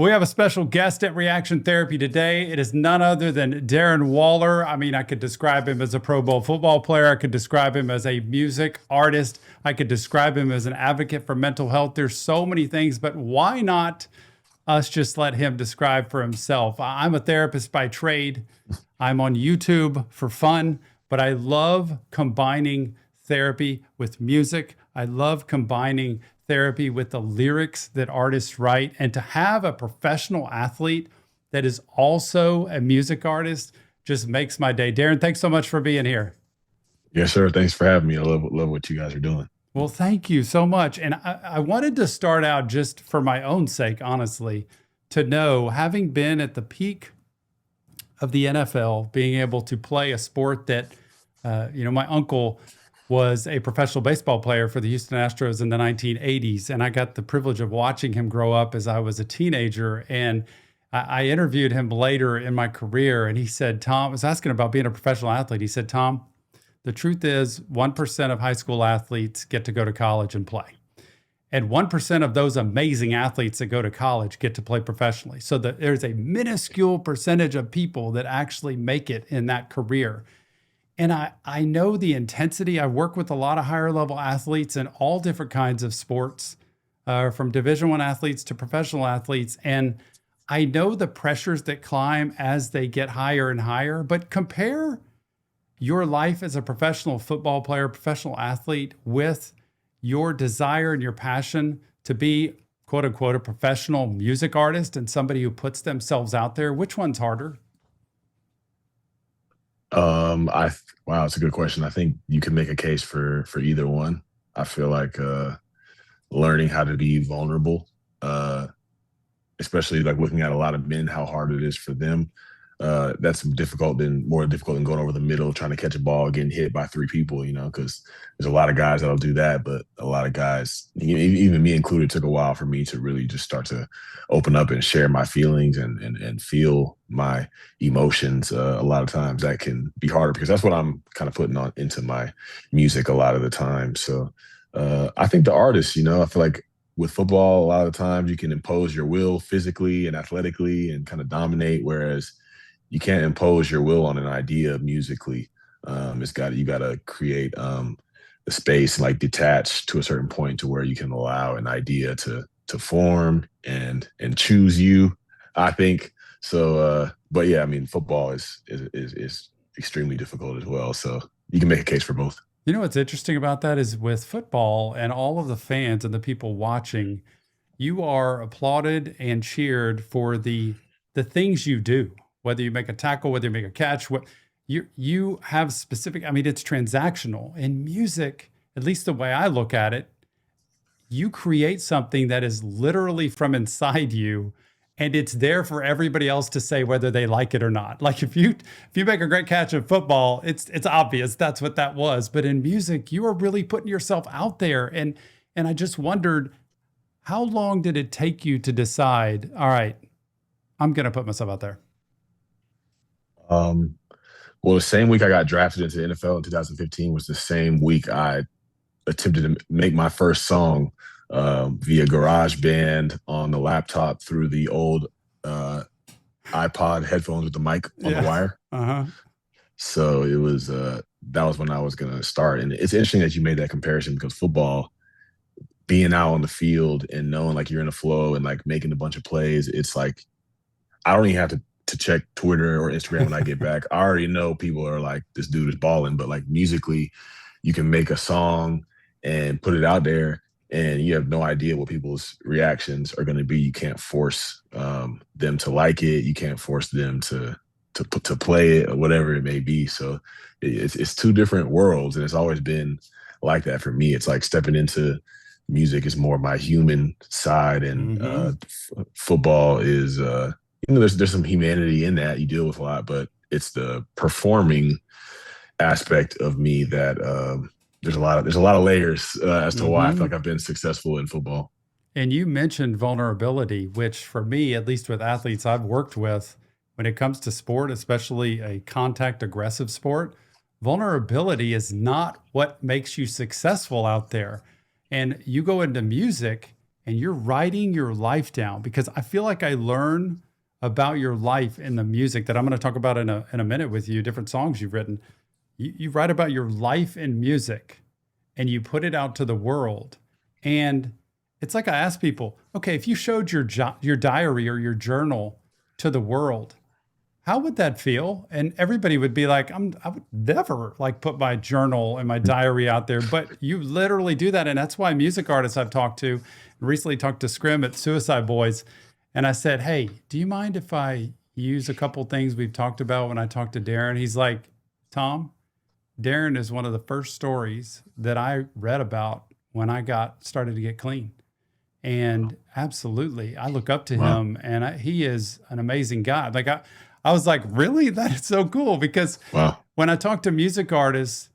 We have a special guest at Reaction Therapy today. It is none other than Darren Waller. I mean, I could describe him as a Pro Bowl football player. I could describe him as a music artist. I could describe him as an advocate for mental health. There's so many things, but why not us just let him describe for himself? I'm a therapist by trade. I'm on YouTube for fun, but I love combining therapy with music. I love combining therapy with the lyrics that artists write, and to have a professional athlete that is also a music artist just makes my day. Darren, thanks so much for being here. Yes, sir. Thanks for having me. I love what you guys are doing. Well, thank you so much. And I wanted to start out just for my own sake, honestly, to know, having been at the peak of the NFL, being able to play a sport that, my uncle was a professional baseball player for the Houston Astros in the 1980s. And I got the privilege of watching him grow up as I was a teenager. And I interviewed him later in my career. And he said, Tom, I was asking about being a professional athlete. He said, Tom, the truth is 1% of high school athletes get to go to college and play. And 1% of those amazing athletes that go to college get to play professionally. So there's a minuscule percentage of people that actually make it in that career. And I know the intensity. I work with a lot of higher level athletes in all different kinds of sports, from Division I athletes to professional athletes. And I know the pressures that climb as they get higher and higher. But compare your life as a professional football player, professional athlete, with your desire and your passion to be, quote unquote, a professional music artist and somebody who puts themselves out there. Which one's harder? Wow, it's a good question. I think you can make a case for either one. I feel like learning how to be vulnerable, especially like looking at a lot of men, how hard it is for them. That's more difficult than going over the middle, trying to catch a ball, getting hit by three people, because there's a lot of guys that'll do that. But a lot of guys, even me included, took a while for me to really just start to open up and share my feelings and feel my emotions. A lot of times that can be harder because that's what I'm kind of putting on into my music a lot of the time. So I think the artists, I feel like with football, a lot of the times you can impose your will physically and athletically and kind of dominate, whereas you can't impose your will on an idea musically. You got to create the space and like detach to a certain point to where you can allow an idea to form and choose you. I think so. But yeah, I mean, football is extremely difficult as well. So you can make a case for both. You know what's interesting about that is with football and all of the fans and the people watching, you are applauded and cheered for the things you do, whether you make a tackle, whether you make a catch, what you have specific, I mean, it's transactional. In music, at least the way I look at it, you create something that is literally from inside you, and it's there for everybody else to say whether they like it or not. Like if you make a great catch in football, it's obvious that's what that was. But in music, you are really putting yourself out there. And I just wondered, how long did it take you to decide, all right, I'm going to put myself out there? Well, the same week I got drafted into the NFL in 2015 was the same week I attempted to make my first song via GarageBand on the laptop through the old iPod headphones with the mic on the wire. Uh-huh. So it was that was when I was gonna start. And it's interesting that you made that comparison because football, being out on the field and knowing like you're in a flow and like making a bunch of plays, it's like I don't even have to check Twitter or Instagram when I get back. I already know people are like, this dude is balling, but like musically, you can make a song and put it out there and you have no idea what people's reactions are going to be. You can't force them to like it. You can't force them to play it or whatever it may be. So it's two different worlds. And it's always been like that for me. It's like stepping into music is more my human side and football is, there's some humanity in that you deal with a lot, but it's the performing aspect of me that there's a lot of layers as to why I feel like I've been successful in football. And you mentioned vulnerability, which for me, at least with athletes I've worked with, when it comes to sport, especially a contact aggressive sport, vulnerability is not what makes you successful out there. And you go into music and you're writing your life down, because I feel like I learn about your life in the music that I'm going to talk about in a minute with you, different songs you've written. You write about your life in music and you put it out to the world. And it's like I ask people, okay, if you showed your diary or your journal to the world, how would that feel? And everybody would be like, I would never like put my journal and my diary out there, but you literally do that. And that's why music artists I've talked to, recently talked to Scrim at Suicide Boys. And I said, hey, do you mind if I use a couple things we've talked about when I talked to Darren? He's like, Tom, Darren is one of the first stories that I read about when I started to get clean. And absolutely, I look up to Wow. him, and he is an amazing guy. Like I was like, really? That is so cool. Because Wow. when I talk to music artists,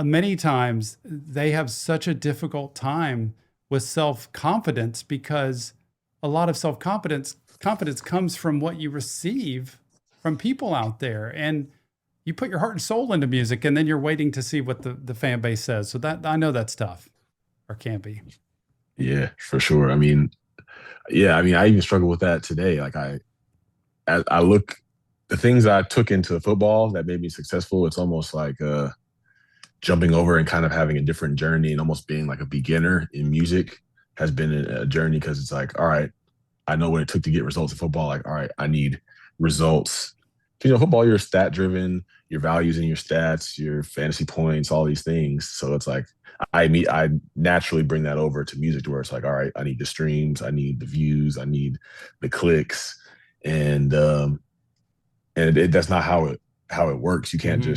many times they have such a difficult time with self-confidence, because a lot of confidence comes from what you receive from people out there. And you put your heart and soul into music, and then you're waiting to see what the fan base says. So that, I know that's tough, or can be. Yeah, for sure. I mean, yeah, I mean, I even struggle with that today. Like as I look, the things I took into football that made me successful, it's almost like jumping over and kind of having a different journey and almost being like a beginner in music has been a journey, because it's like, all right, I know what it took to get results in football. Like, all right, I need results. Football, you're stat driven, your values in your stats, your fantasy points, all these things. So it's like I naturally bring that over to music, to where it's like, all right, I need the streams, I need the views, I need the clicks, and that's not how it works. You can't Mm-hmm.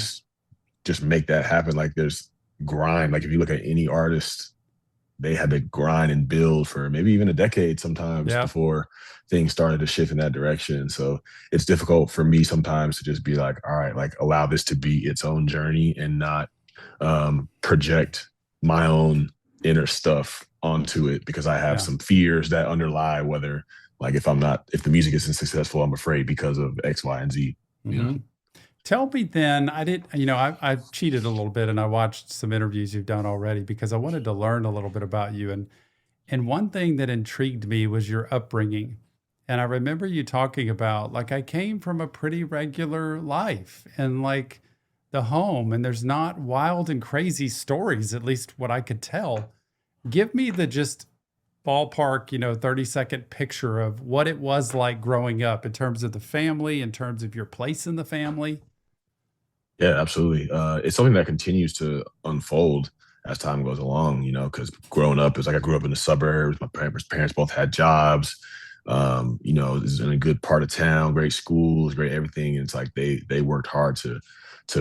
just make that happen. Like there's grind. Like if you look at any artist, they had to grind and build for maybe even a decade sometimes Yeah. before things started to shift in that direction. So it's difficult for me sometimes to just be like, all right, like allow this to be its own journey and not project my own inner stuff onto it, because I have Yeah. some fears that underlie whether, like, if the music isn't successful, I'm afraid because of X, Y, and Z, you know? Mm-hmm. Tell me then, I cheated a little bit and I watched some interviews you've done already, because I wanted to learn a little bit about you. And one thing that intrigued me was your upbringing. And I remember you talking about, like, I came from a pretty regular life, and like the home, and there's not wild and crazy stories, at least what I could tell. Give me the just ballpark, 30-second picture of what it was like growing up, in terms of the family, in terms of your place in the family. Yeah, absolutely. It's something that continues to unfold as time goes along, because growing up, it's like I grew up in the suburbs. My parents both had jobs. This is in a good part of town, great schools, great everything. And it's like they worked hard to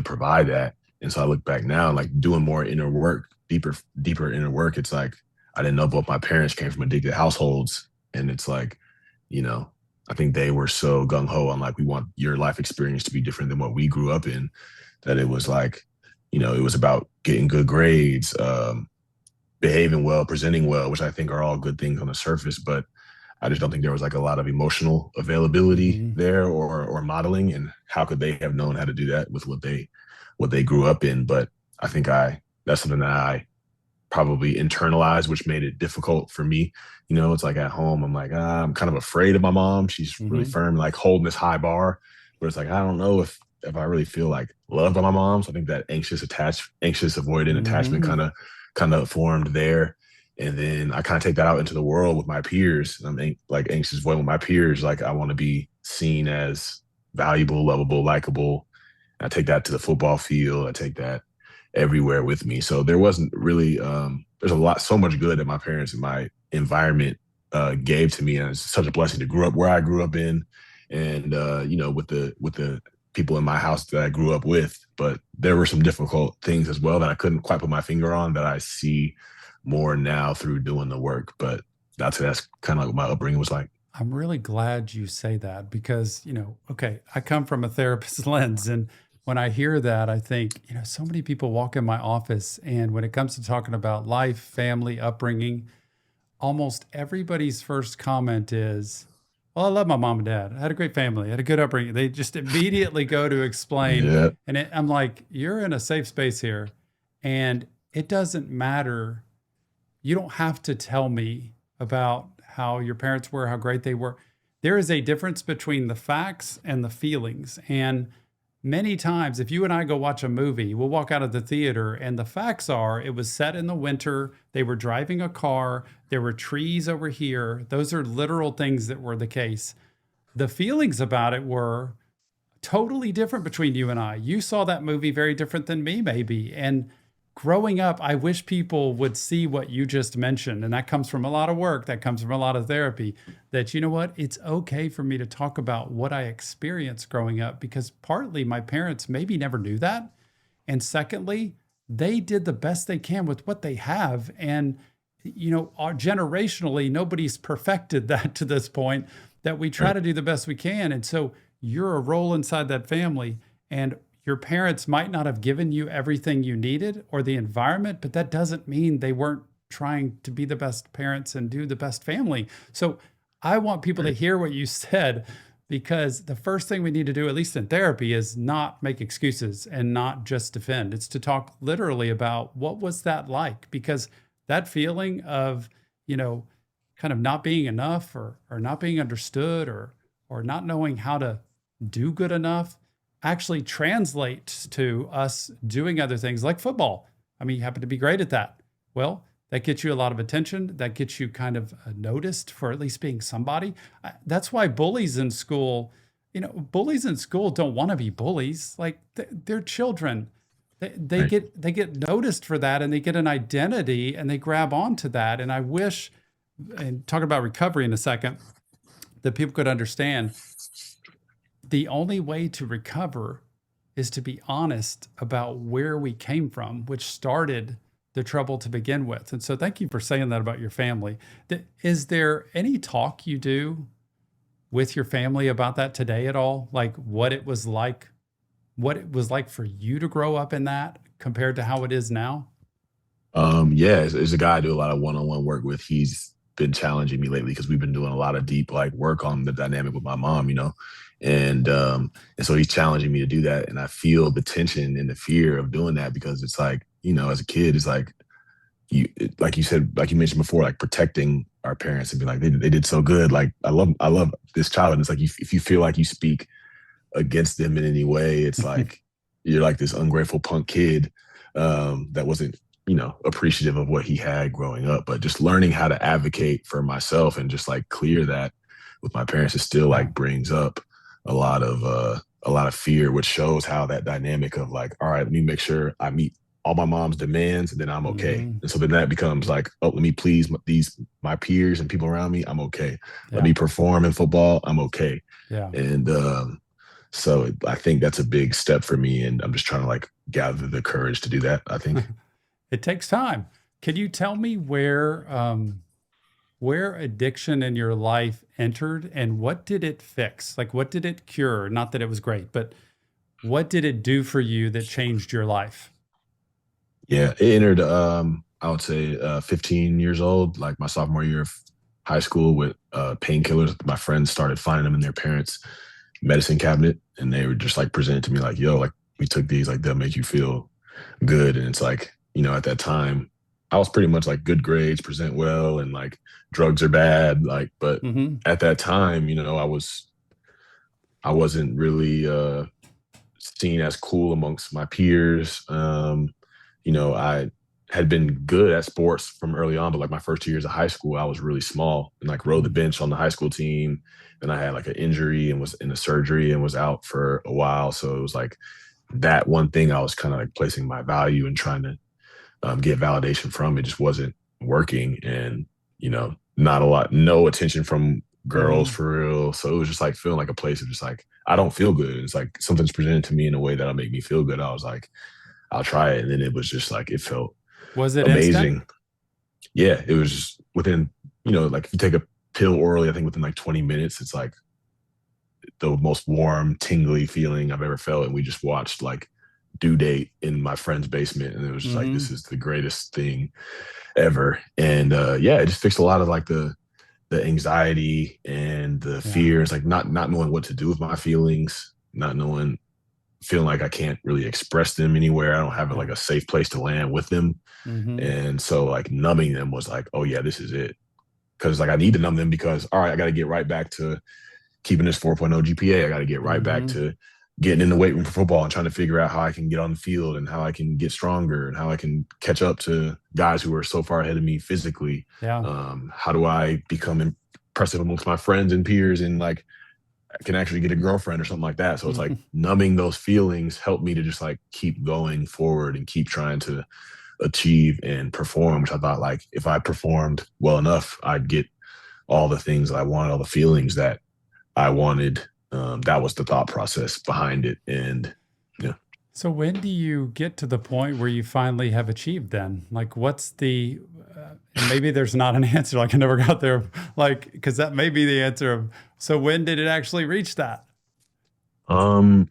provide that. And so I look back now, like doing more inner work, deeper inner work. It's like I didn't know both my parents came from addicted households. And it's like, you know, I think they were so gung ho on like, we want your life experience to be different than what we grew up in, that it was like, it was about getting good grades, behaving well, presenting well, which I think are all good things on the surface. But I just don't think there was like a lot of emotional availability Hmm. there, or modeling. And how could they have known how to do that with what they grew up in? But I think that's something that I probably internalized, which made it difficult for me. It's like at home, I'm like, I'm kind of afraid of my mom. She's really Hmm. firm, like holding this high bar. But it's like, I don't know if I really feel like loved by my mom. So I think that anxious avoidant attachment Hmm. kind of formed there. And then I kind of take that out into the world with my peers. I'm like anxious avoidant with my peers. Like I want to be seen as valuable, lovable, likable. I take that to the football field. I take that everywhere with me. So there wasn't really there's so much good that my parents and my environment gave to me, and it's such a blessing to grow up where I grew up in, and with the people in my house that I grew up with. But there were some difficult things as well that I couldn't quite put my finger on, that I see more now through doing the work. But that's kind of like what my upbringing was like. I'm really glad you say that, because, okay, I come from a therapist lens. And when I hear that, I think, so many people walk in my office, and when it comes to talking about life, family, upbringing, almost everybody's first comment is, well, I love my mom and dad. I had a great family. I had a good upbringing. They just immediately go to explain. Yeah. And I'm like, you're in a safe space here. And it doesn't matter. You don't have to tell me about how your parents were, how great they were. There is a difference between the facts and the feelings. And many times, if you and I go watch a movie, we'll walk out of the theater and the facts are it was set in the winter, they were driving a car, there were trees over here. Those are literal things that were the case. The feelings about it were totally different between you and I. You saw that movie very different than me, maybe. And growing up, I wish people would see what you just mentioned. And that comes from a lot of work, that comes from a lot of therapy. That, you know what, it's okay for me to talk about what I experienced growing up because partly my parents maybe never knew that. And secondly, they did the best they can with what they have. And, generationally, nobody's perfected that to this point, that we try Right. to do the best we can. And so you're a role inside that family. And your parents might not have given you everything you needed or the environment, but that doesn't mean they weren't trying to be the best parents and do the best family. So I want people to Right. hear what you said because the first thing we need to do, at least in therapy, is not make excuses and not just defend. It's to talk literally about what was that like? Because that feeling of, you know, kind of not being enough or not being understood or not knowing how to do good enough actually translates to us doing other things like football. I mean, you happen to be great at that. Well, that gets you a lot of attention. That gets you kind of noticed for at least being somebody. That's why bullies in school, bullies in school don't want to be bullies. Like they're children. They Right. get noticed for that and they get an identity and they grab onto that. And I wish, and talk about recovery in a second, that people could understand the only way to recover is to be honest about where we came from, which started the trouble to begin with. And so thank you for saying that about your family. Is there any talk you do with your family about that today at all? Like what it was like for you to grow up in that compared to how it is now? Yeah, there's a guy I do a lot of one-on-one work with. He's been challenging me lately because we've been doing a lot of deep like work on the dynamic with my mom, and so he's challenging me to do that, and I feel the tension and the fear of doing that because it's like, as a kid, it's like like you said, like you mentioned before, like protecting our parents and be like they did so good. Like I love this child, and it's like if you feel like you speak against them in any way, it's like you're like this ungrateful punk kid that wasn't, appreciative of what he had growing up. But just learning how to advocate for myself and just like clear that with my parents, it still Yeah. like brings up a lot of fear, which shows how that dynamic of like, all right, let me make sure I meet all my mom's demands and then I'm okay. Hmm. And so then that becomes like, oh, let me please my peers and people around me, I'm okay. Let Yeah. me perform in football, I'm okay. Yeah. And I think that's a big step for me, and I'm just trying to like gather the courage to do that, I think. It takes time. Can you tell me where addiction in your life entered and what did it fix? Like, what did it cure? Not that it was great, but what did it do for you that changed your life? Yeah, it entered I would say 15 years old, like my sophomore year of high school with painkillers. My friends started finding them in their parents' medicine cabinet, and they were just like presented to me like, yo, like we took these, like they'll make you feel good. And it's like, at that time, I was pretty much like good grades, present well, and like drugs are bad. Like, but Hmm. at that time, I wasn't really seen as cool amongst my peers. I had been good at sports from early on, but like my first 2 years of high school, I was really small and like rode the bench on the high school team. And I had like an injury and was in a surgery and was out for a while. So it was like that one thing I was kind of like placing my value and trying to get validation from. It just wasn't working. And, not a lot, no attention from girls Hmm. for real. So it was just like feeling like a place of just like, I don't feel good. It's like something's presented to me in a way that'll make me feel good. I was like, I'll try it. And then it was just like, it felt Was it instant? amazing. Yeah, it was just within, like if you take a pill orally, I think within like 20 minutes, it's like the most warm, tingly feeling I've ever felt. And we just watched like Due Date in my friend's basement. And it was just like, this Hmm. is the greatest thing ever. And yeah, it just fixed a lot of like the anxiety and the Yeah. fears, like not knowing what to do with my feelings, not knowing feeling like I can't really express them anywhere. I don't have Yeah. like a safe place to land with them. Hmm. And so like numbing them was like, oh yeah, this is it. because like I need to numb them because all right, I got to get right back to keeping this 4.0 GPA. I got to get right back Mm-hmm. to getting in the weight room for football and trying to figure out how I can get on the field and how I can get stronger and how I can catch up to guys who are so far ahead of me physically. Yeah. How do I become impressive amongst my friends and peers and like I can actually get a girlfriend or something like that. So it's like numbing those feelings helped me to just like keep going forward and keep trying to achieve and perform, which I thought like if I performed well enough, I'd get all the things that I wanted, all the feelings that I wanted. That was the thought process behind it. And yeah. So when do you get to the point where you finally have achieved then? Like what's the and maybe there's not an answer, like I never got there, like because that may be the answer of, so when did it actually reach that? Um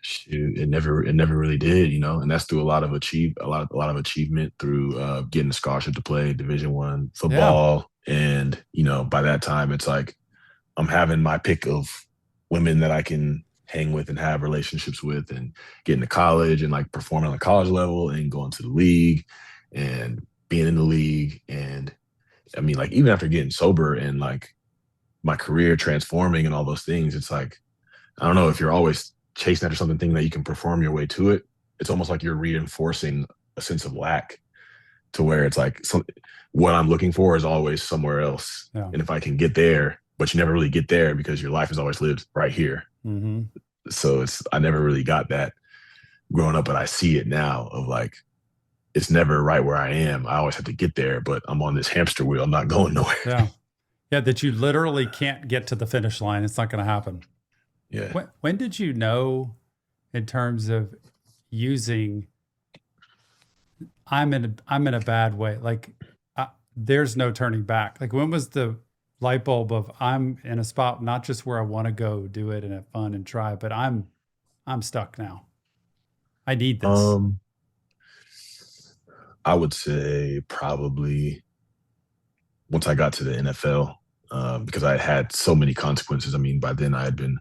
shoot, it never really did, you know, and that's through a lot of achievement through getting a scholarship to play Division 1 Yeah. football. And, you know, by that time it's like I'm having my pick of women that I can hang with and have relationships with and getting to college and like performing on the college level and going to the league and being in the league. And I mean, like even after getting sober and like my career transforming and all those things, it's like, I don't know if you're always chasing after something thinking that you can perform your way to it. It's almost like you're reinforcing a sense of lack to where it's like what I'm looking for is always somewhere else. Yeah. And if I can get there, but you never really get there because your life is always lived right here. Mm-hmm. So I never really got that growing up, but I see it now of like, it's never right where I am. I always have to get there, but I'm on this hamster wheel. I'm not going nowhere. Yeah. Yeah. That you literally can't get to the finish line. It's not going to happen. Yeah. When did you know in terms of using, I'm in a bad way. Like there's no turning back. Like when was the light bulb of I'm in a spot, not just where I want to go do it and have fun and try, but I'm stuck now. I need this. Um, I would say probably once I got to the NFL, because I had so many consequences. I mean, by then I had been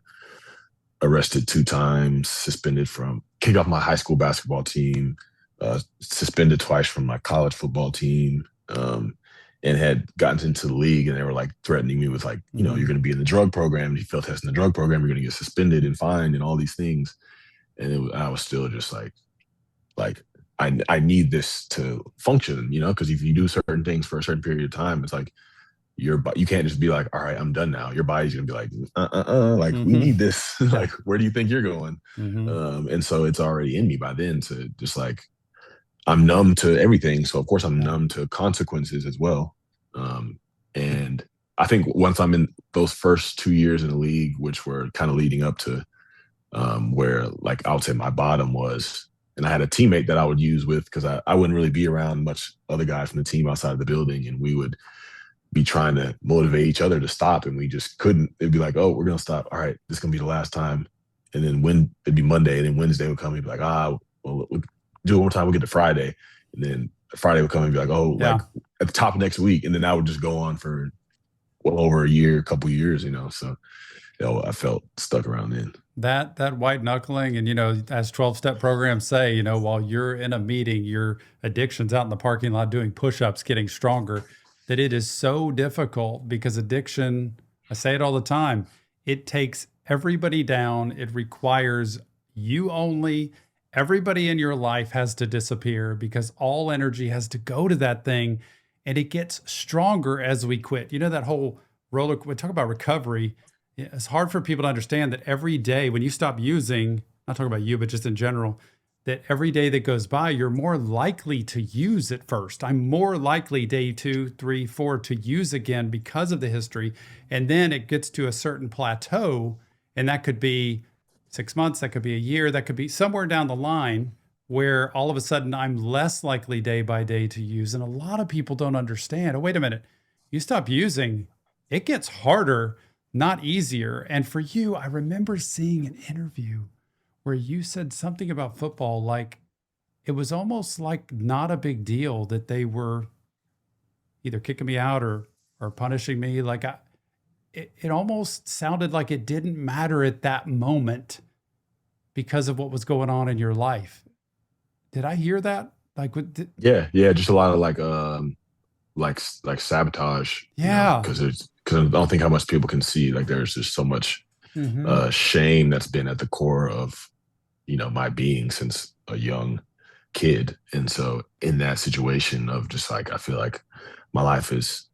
arrested 2 times, suspended from kicked off my high school basketball team, suspended twice from my college football team, and had gotten into the league and they were like threatening me with like, you know, you're going to be in the drug program. If you fail testing the drug program, you're going to get suspended and fined and all these things. And I was still just like I need this to function, you know, because if you do certain things for a certain period of time, it's like you can't just be like, all right, I'm done now. Your body's gonna be like, like we Mm-hmm. need this. Yeah. Like, where do you think you're going? Mm-hmm. And so it's already in me by then to just like I'm numb to everything. So of course I'm Yeah. numb to consequences as well. And I think once I'm in those first 2 years in the league, which were kind of leading up to where like I would say my bottom was, and I had a teammate that I would use with because I wouldn't really be around much other guys from the team outside of the building, and we would be trying to motivate each other to stop, and we just couldn't. It'd be like, oh, we're gonna stop. All right, this is gonna be the last time. And then when it'd be Monday, and then Wednesday would come, and be like, well, we'll do it one more time. We'll get to Friday, and then Friday would come and be like, oh, Yeah. like at the top of next week, and then I would just go on for well over a year, a couple years, you know. So, you know, I felt stuck around then. That white knuckling, and as 12-step programs say, while you're in a meeting, your addiction's out in the parking lot doing push-ups, getting stronger, that it is so difficult because addiction, I say it all the time, it takes everybody down. It requires you only. Everybody in your life has to disappear because all energy has to go to that thing, and it gets stronger as we quit. That whole we talk about recovery. It's hard for people to understand that every day when you stop using, not talking about you, but just in general, that every day that goes by, you're more likely to use it first. I'm more likely day 2, 3, 4 to use again because of the history. And then it gets to a certain plateau, and that could be 6 months, that could be a year, that could be somewhere down the line where all of a sudden I'm less likely day by day to use. And a lot of people don't understand, oh, wait a minute, you stop using, it gets harder, not easier. And for you, I remember seeing an interview where you said something about football, like it was almost like not a big deal that they were either kicking me out or punishing me. Like it almost sounded like it didn't matter at that moment because of what was going on in your life. Did I hear that? Like, Yeah, just a lot of like sabotage, Yeah. because I don't think how much people can see. Like there's just so much Hmm. shame that's been at the core of my being since a young kid. And so in that situation of just like I feel like my life is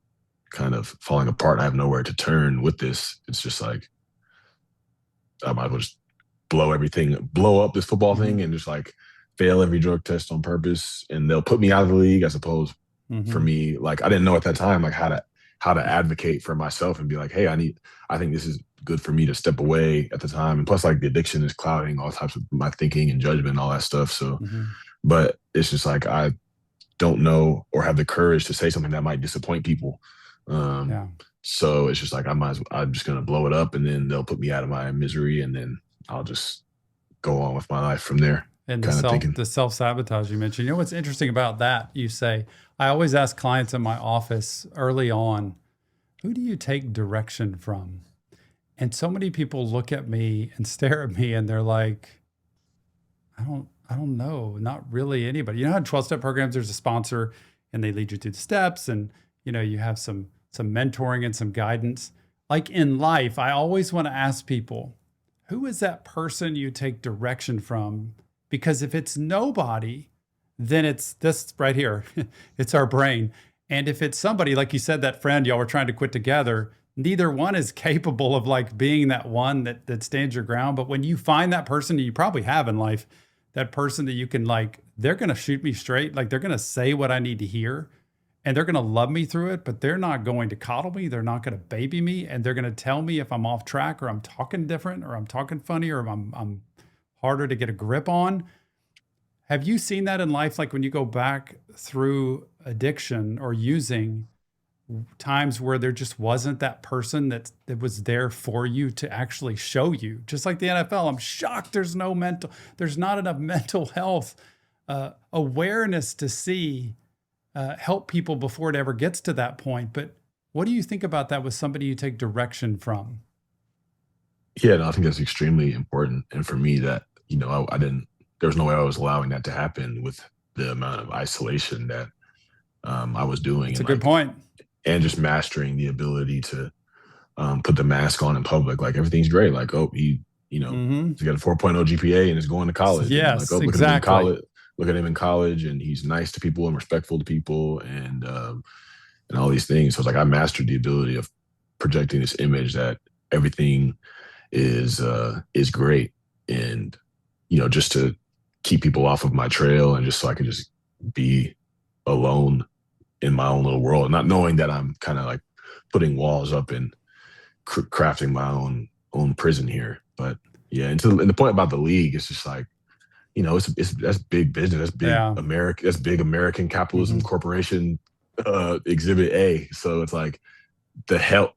kind of falling apart. I have nowhere to turn with this. It's just like I might as well just blow up this football Hmm. thing and just like fail every drug test on purpose. And they'll put me out of the league, I suppose. For Hmm. me, like I didn't know at that time like how to advocate for myself and be like, hey, I think this is good for me to step away at the time. And plus like the addiction is clouding all types of my thinking and judgment and all that stuff. So Hmm. but it's just like I don't know or have the courage to say something that might disappoint people. Um, Yeah. so it's just like I'm just gonna blow it up and then they'll put me out of my misery and then I'll just go on with my life from there, And kind of thinking. the self sabotage you mentioned. You know what's interesting about that? You say, I always ask clients in my office early on, who do you take direction from? And so many people look at me and stare at me and they're like, I don't know, not really anybody. You know how in 12 step programs there's a sponsor and they lead you through the steps and you have some mentoring and some guidance. Like in life, I always want to ask people, who is that person you take direction from? Because if it's nobody, then it's this right here. It's our brain. And if it's somebody, like you said, that friend y'all were trying to quit together, neither one is capable of like being that one that stands your ground. But when you find that person you probably have in life, that person that you can like, they're gonna shoot me straight, like they're gonna say what I need to hear and they're going to love me through it, but they're not going to coddle me. They're not going to baby me. And they're going to tell me if I'm off track or I'm talking different or I'm talking funny or I'm harder to get a grip on. Have you seen that in life? Like when you go back through addiction or using times where there just wasn't that person that was there for you to actually show you, just like the NFL. I'm shocked there's not enough mental health awareness to see help people before it ever gets to that point. But what do you think about that with somebody you take direction from? Yeah, no, I think that's extremely important. And for me, that I didn't. There was no way I was allowing that to happen with the amount of isolation that I was doing, That's a and good like, point. and just mastering the ability to put the mask on in public. Like everything's great. Like, oh, Hmm. he's got a 4.0 GPA and is going to college, and like, Yes, oh, look at him in exactly. college. Look at him in college, and he's nice to people and respectful to people, and all these things. So it's like I mastered the ability of projecting this image that everything is great, and just to keep people off of my trail, and just so I could just be alone in my own little world, not knowing that I'm kind of like putting walls up and crafting my own prison here. But yeah, and the point about the league, it's just like it's that's big business, Yeah. That's big American capitalism Hmm. corporation exhibit A. So it's like the help,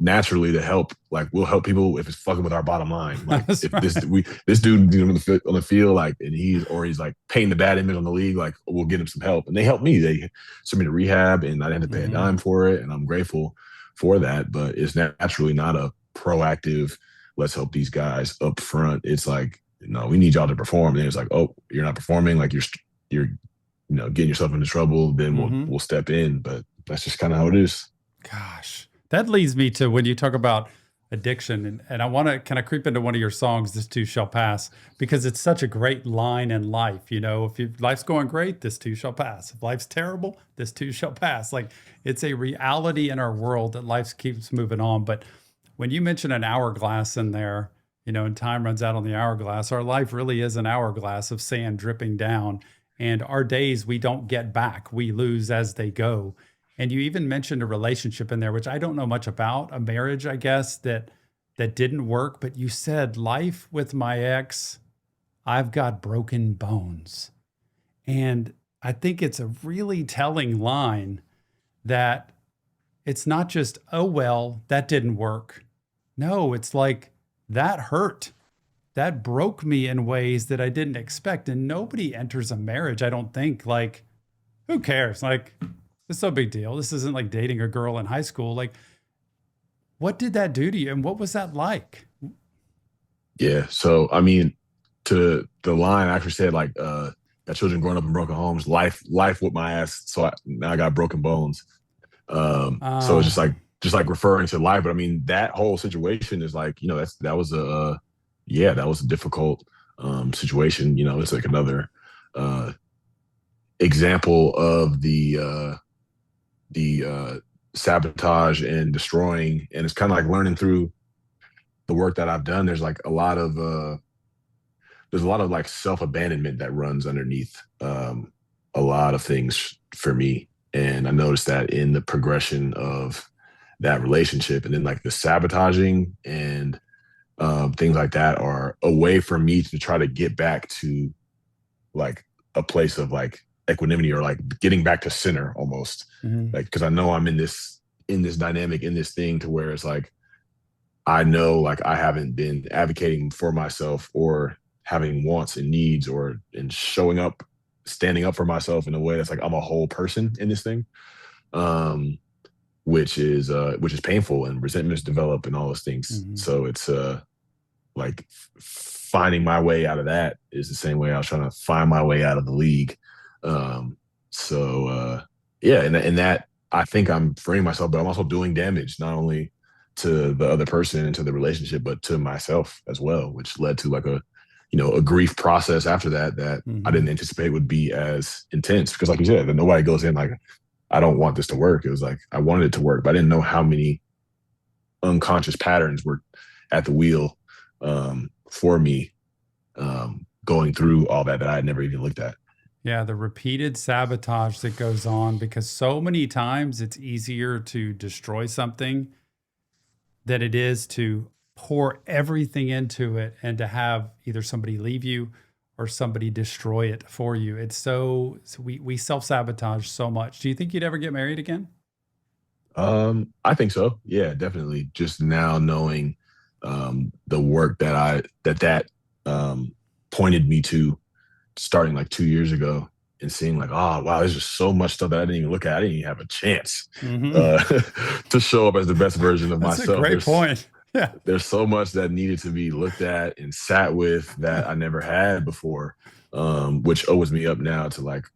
like we'll help people if it's fucking with our bottom line. Like That's if right. this dude on the field, like, and he's like painting the bad image on the league, like we'll get him some help. And they helped me. They sent me to rehab and I didn't have to pay a Hmm. dime for it. And I'm grateful for that. But it's naturally not a proactive, let's help these guys up front. It's like, no, we need y'all to perform. And it's like, oh, you're not performing, like you're getting yourself into trouble, then Hmm. we'll step in. But that's just kind of how it is. Gosh, that leads me to when you talk about addiction, and I want to kind of creep into one of your songs, "This Too Shall Pass," because it's such a great line in life. If life's going great, this too shall pass. If life's terrible, this too shall pass. Like it's a reality in our world that life keeps moving on. But when you mention an hourglass in there, and time runs out on the hourglass, our life really is an hourglass of sand dripping down, and our days we don't get back; we lose as they go. And you even mentioned a relationship in there, which I don't know much about, a marriage, I guess, that didn't work. But you said, life with my ex, I've got broken bones. And I think it's a really telling line that it's not just, oh, well, that didn't work. No, it's like that hurt. That broke me in ways that I didn't expect. And nobody enters a marriage, I don't think, like, who cares? Like, it's no big deal. This isn't like dating a girl in high school. Like, what did that do to you? And what was that like? Yeah. So I mean, to the line I actually said like got children growing up in broken homes, life with my ass. So now I got broken bones. So it's Uh, just like referring to life. But I mean, that whole situation is like, that was yeah, that was a difficult situation. It's like another uh example of the sabotage and destroying. And it's kind of like learning through the work that I've done. There's a lot of like self abandonment that runs underneath a lot of things for me. And I noticed that in the progression of that relationship, and then like the sabotaging and things like that are a way for me to try to get back to like a place of like equanimity, or like getting back to center almost. mhm. Like, because I know I'm in this dynamic, in this thing, to where it's like I know like I haven't been advocating for myself, or having wants and needs, or and showing up, standing up for myself in a way that's like I'm a whole person in this thing. Um, which is painful, and resentments develop and all those things. Mhm. So it's like finding my way out of that is the same way I was trying to find my way out of the league. Um, so yeah, and that I think I'm freeing myself, but I'm also doing damage, not only to the other person and to the relationship, but to myself as well, which led to like a grief process after that that I Mhm. didn't anticipate would be as intense. Because like you said, nobody goes in like, I don't want this to work. It was like I wanted it to work, but I didn't know how many unconscious patterns were at the wheel for me, going through all that I had never even looked at. Yeah, the repeated sabotage that goes on because so many times it's easier to destroy something than it is to pour everything into it and to have either somebody leave you or somebody destroy it for you. It's so we self-sabotage so much. Do you think you'd ever get married again? I think so. Yeah, definitely. Just now knowing the work that pointed me to, starting like 2 years ago, and seeing like, oh wow, there's just so much stuff that I didn't even look at. I didn't even have a chance Hmm. uh, to show up as the best version of That's a myself. great point. Yeah. There's so much that needed to be looked at and sat with that I never had before, which opens me up now to like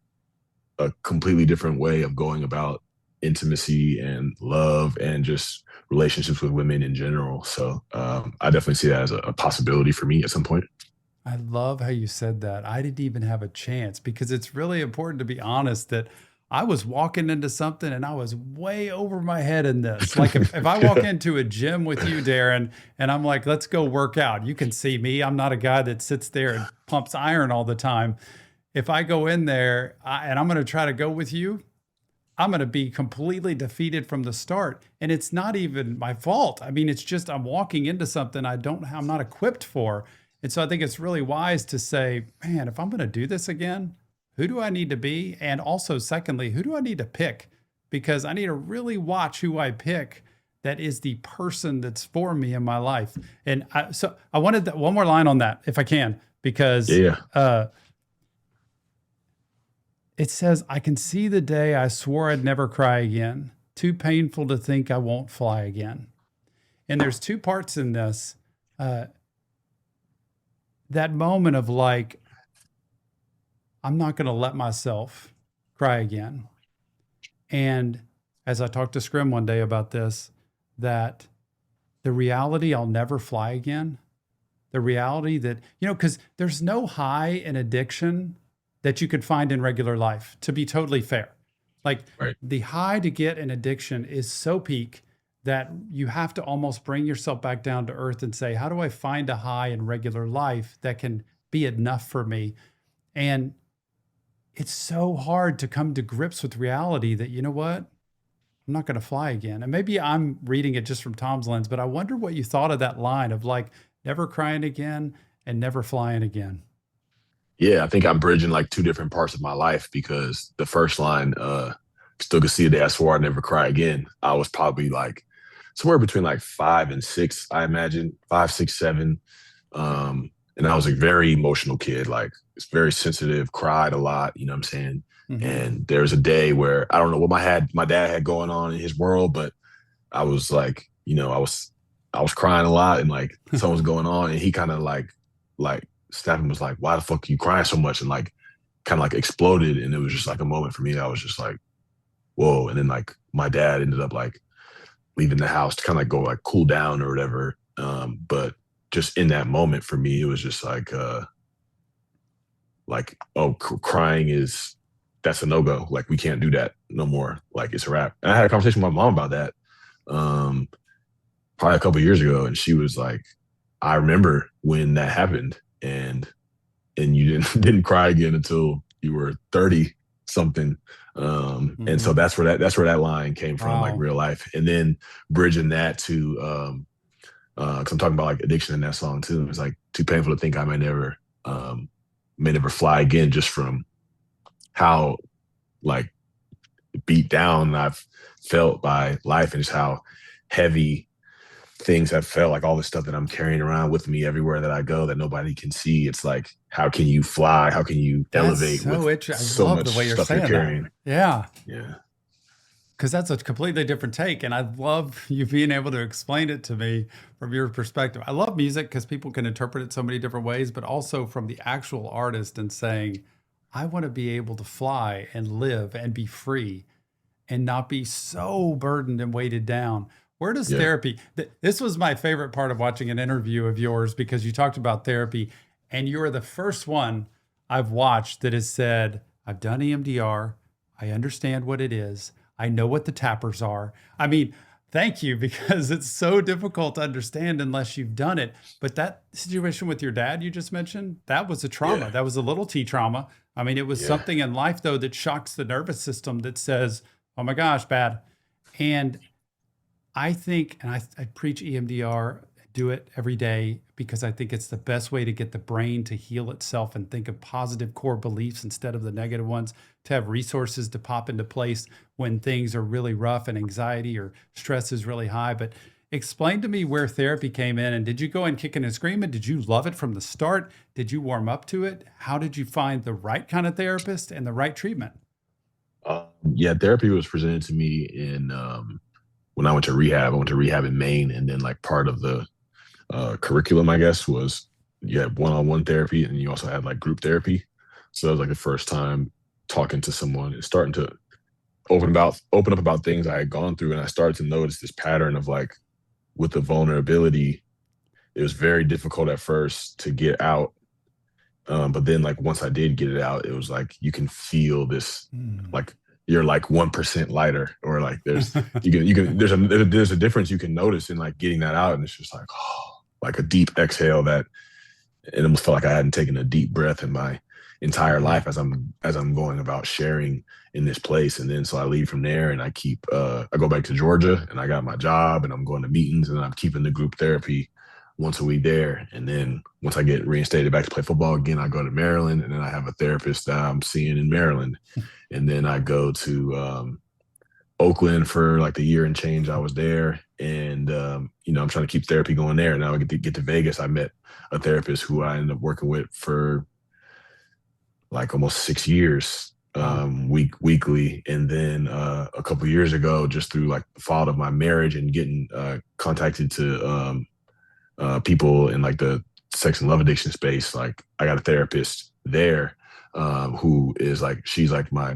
a completely different way of going about intimacy and love and just relationships with women in general. So I definitely see that as a possibility for me at some point. I love how you said that. I didn't even have a chance because it's really important to be honest that I was walking into something and I was way over my head in this. Like if I walk Yeah. into a gym with you, Darren, and I'm like, let's go work out. You can see me. I'm not a guy that sits there and pumps iron all the time. If I go in there and I'm going to try to go with you, I'm going to be completely defeated from the start. And it's not even my fault. I mean, it's just I'm walking into something I'm not equipped for. And so I think it's really wise to say, man, if I'm going to do this again, who do I need to be? And also, secondly, who do I need to pick? Because I need to really watch who I pick that is the person that's for me in my life. And so I wanted one more line on that, if I can, because Yeah. it says, I can see the day I swore I'd never cry again. Too painful to think I won't fly again. And there's two parts in this. Uh, that moment of like, I'm not going to let myself cry again. And as I talked to Scrim one day about this, that the reality I'll never fly again, the reality that, because there's no high in addiction that you could find in regular life, to be totally fair. Like Right. the high to get in addiction is so peak that you have to almost bring yourself back down to earth and say, how do I find a high in regular life that can be enough for me? And it's so hard to come to grips with reality that, you know what? I'm not going to fly again. And maybe I'm reading it just from Tom's lens, but I wonder what you thought of that line of like never crying again and never flying again. Yeah, I think I'm bridging like two different parts of my life, because the first line, still can see the day I swore I'd never cry again. I was probably like somewhere between like 5 and 6, I imagine, 5, 6, 7. And I was a very emotional kid, like it's very sensitive, cried a lot, you know what I'm saying? Hmm. And there was a day where I don't know what my dad had going on in his world, but I was like, I was crying a lot, and like something was going on, and he kind of like Stephen was like, why the fuck are you crying so much? And like kind of like exploded. And it was just like a moment for me. I was just like, whoa. And then like my dad ended up like leaving the house to kind of like go like cool down or whatever. But just in that moment for me, it was just like, oh, crying is that's a no go. Like we can't do that no more. Like it's a wrap. And I had a conversation with my mom about that um, probably a couple of years ago, and she was like, I remember when that happened, and you didn't cry again until you were 30 something. And so Mhm. that's where that line came from, like Wow. real life. And then bridging that to because I'm talking about like addiction in that song too. It's like too painful to think I may never fly again, just from how like beat down I've felt by life and just how heavy things have felt, like all the stuff that I'm carrying around with me everywhere that I go that nobody can see. It's like, how can you fly? How can you That's elevate with so interesting. I so love much the way you're stuff you're saying that. carrying? Yeah. Yeah. Because that's a completely different take. And I love you being able to explain it to me from your perspective. I love music because people can interpret it so many different ways, but also from the actual artist and saying, I want to be able to fly and live and be free and not be so burdened and weighted down. Where does Yeah. therapy? This was my favorite part of watching an interview of yours because you talked about therapy, and you're the first one I've watched that has said, I've done EMDR. I understand what it is. I know what the tappers are. I mean, thank you because it's so difficult to understand unless you've done it. But that situation with your dad you just mentioned, that was a trauma. Yeah. That was a little T trauma. I mean, it was Yeah. something in life, though, that shocks the nervous system that says, oh my gosh, bad. And I think, and I preach EMDR, do it every day because I think it's the best way to get the brain to heal itself and think of positive core beliefs instead of the negative ones, to have resources to pop into place when things are really rough and anxiety or stress is really high. But explain to me where therapy came in, and did you go in kicking and screaming? Did you love it from the start? Did you warm up to it? How did you find the right kind of therapist and the right treatment? Yeah. Therapy was presented to me in when I went to rehab. I went to rehab in Maine, and then like part of the curriculum, I guess, was you had one-on-one therapy, and you also had like group therapy. So that was like the first time talking to someone and starting to open up about things I had gone through, and I started to notice this pattern of like with the vulnerability, it was very difficult at first to get out. But then like once I did get it out, it was like you can feel this Hmm. like you're like 1% lighter, or like you can there's a difference you can notice in like getting that out, and it's just like, oh, like a deep exhale that it almost felt like I hadn't taken a deep breath in my entire Yeah. life as I'm going about sharing in this place. And then so I leave from there, and I go back to Georgia, and I got my job, and I'm going to meetings, and I'm keeping the group therapy once a week there. And then once I get reinstated back to play football again, I go to Maryland, and then I have a therapist that I'm seeing in Maryland. And then I go to Oakland for like the year and change I was there. And I'm trying to keep therapy going there. Now I get to Vegas. I met a therapist who I ended up working with for like almost 6 years, Wow. weekly. And then a couple years ago, just through like the fault of my marriage and getting contacted to people in like the sex and love addiction space, like I got a therapist there who is like, she's like my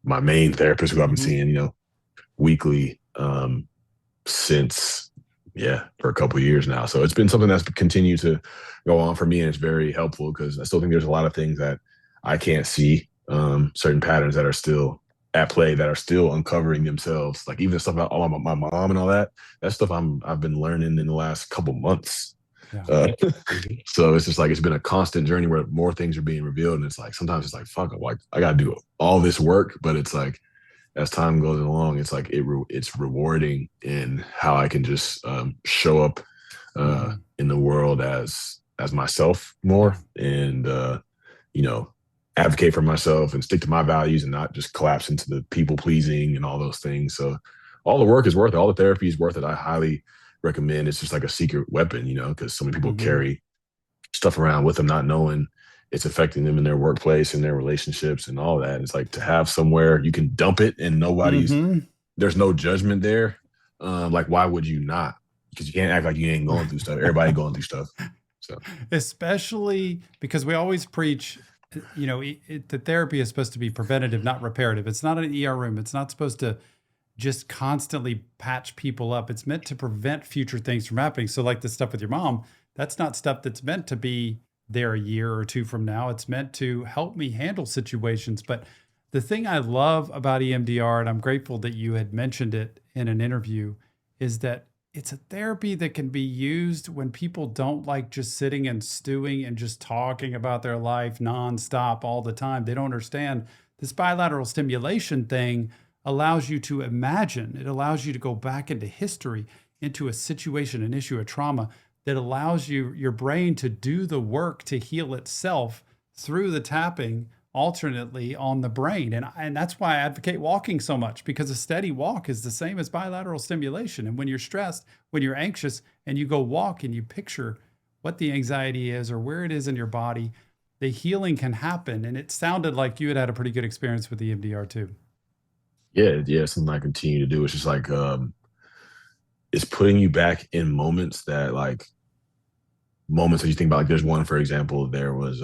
main therapist who I've been Hmm. seeing, weekly since for a couple of years now. So it's been something that's continued to go on for me, and it's very helpful because I still think there's a lot of things that I can't see, certain patterns that are still at play, that are still uncovering themselves. Like even stuff about all my mom and all that. That stuff I've been learning in the last couple months. Yeah. Uh, so it's just like it's been a constant journey where more things are being revealed, and it's like sometimes it's like fuck, like I got to do all this work, but it's like as time goes along, it's like it's rewarding in how I can just show up Hmm. in the world as myself Yeah. more, and you know, advocate for myself and stick to my values and not just collapse into the people pleasing and all those things. So all the work is worth it. All the therapy is worth it. I highly recommend. It's just like a secret weapon, because so many people Hmm. carry stuff around with them, not knowing it's affecting them in their workplace and their relationships and all that. It's like to have somewhere you can dump it and Hmm. there's no judgment there. Like, why would you not? Because you can't act like you ain't going through stuff. Everybody going through stuff. So Especially because we always preach the therapy is supposed to be preventative, not reparative. It's not an ER room. It's not supposed to just constantly patch people up. It's meant to prevent future things from happening. So like the stuff with your mom, that's not stuff that's meant to be there a year or two from now. It's meant to help me handle situations. But the thing I love about EMDR, and I'm grateful that you had mentioned it in an interview, is that it's a therapy that can be used when people don't like just sitting and stewing and just talking about their life nonstop all the time. They don't understand this bilateral stimulation thing allows you to imagine. It allows you to go back into history, into a situation, an issue, a trauma that allows your brain to do the work to heal itself through the tapping alternately on the brain. And that's why I advocate walking so much, because a steady walk is the same as bilateral stimulation. And when you're stressed, when you're anxious, and you go walk and you picture what the anxiety is or where it is in your body, the healing can happen. And it sounded like you had a pretty good experience with the EMDR too. Yeah, something I continue to do. It's just like it's putting you back in moments that like moments that you think about. Like there's one, for example, there was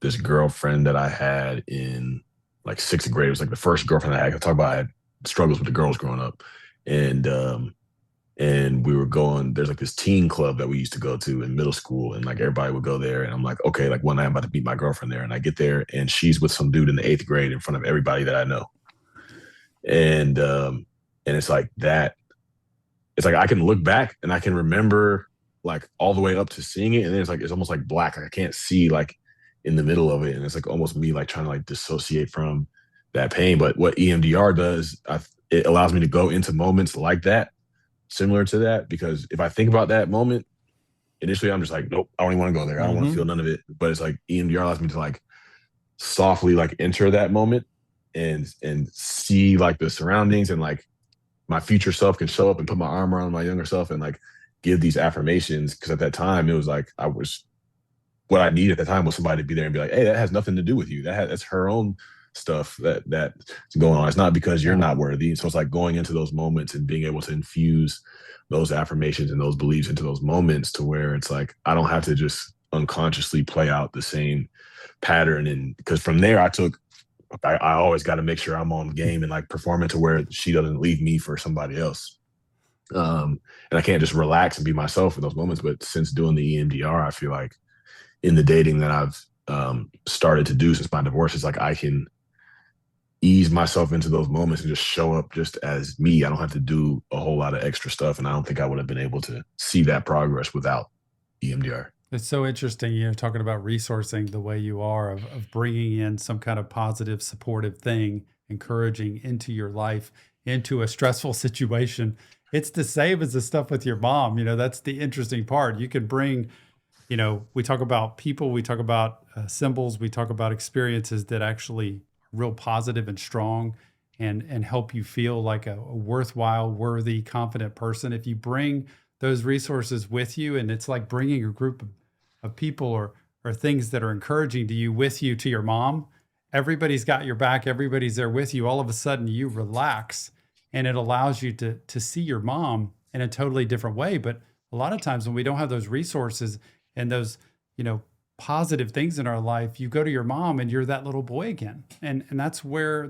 this girlfriend that I had in like sixth grade. It was like the first girlfriend I had. I talk about I had struggles with the girls growing up. And we were going, there's like this teen club that we used to go to in middle school, and like everybody would go there. And I'm like, okay, like one night I'm about to meet my girlfriend there. And I get there and she's with some dude in the eighth grade in front of everybody that I know. And it's like that. It's like I can look back and I can remember like all the way up to seeing it, and then it's like it's almost like black. Like I can't see like in the middle of it, and it's like almost me like trying to like dissociate from that pain. But what EMDR does, it allows me to go into moments like that, similar to that, because if I think about that moment, initially I'm just like, nope, I don't even want to go there. I don't want to feel none of it. But it's like EMDR allows me to like softly like enter that moment and see like the surroundings, and like my future self can show up and put my arm around my younger self and like give these affirmations. Because at that time it was like what I needed at the time was somebody to be there and be like, hey, that has nothing to do with you. That's her own stuff that's going on. It's not because you're not worthy. So it's like going into those moments and being able to infuse those affirmations and those beliefs into those moments to where it's like I don't have to just unconsciously play out the same pattern. And because from there I always got to make sure I'm on game and like performing to where she doesn't leave me for somebody else. And I can't just relax and be myself in those moments. But since doing the EMDR, I feel like in the dating that I've started to do since my divorce, it's like I can ease myself into those moments and just show up just as me. I don't have to do a whole lot of extra stuff. And I don't think I would have been able to see that progress without EMDR. It's so interesting, talking about resourcing the way you are, of bringing in some kind of positive, supportive thing, encouraging into your life, into a stressful situation. It's the same as the stuff with your mom. That's the interesting part. You can bring, we talk about people, we talk about symbols, we talk about experiences that actually are real positive and strong and help you feel like a worthwhile, worthy, confident person. If you bring those resources with you, and it's like bringing a group of people or things that are encouraging to you with you to your mom, everybody's got your back, everybody's there with you. All of a sudden you relax, and it allows you to see your mom in a totally different way. But a lot of times when we don't have those resources and those, positive things in our life, you go to your mom and you're that little boy again. And that's where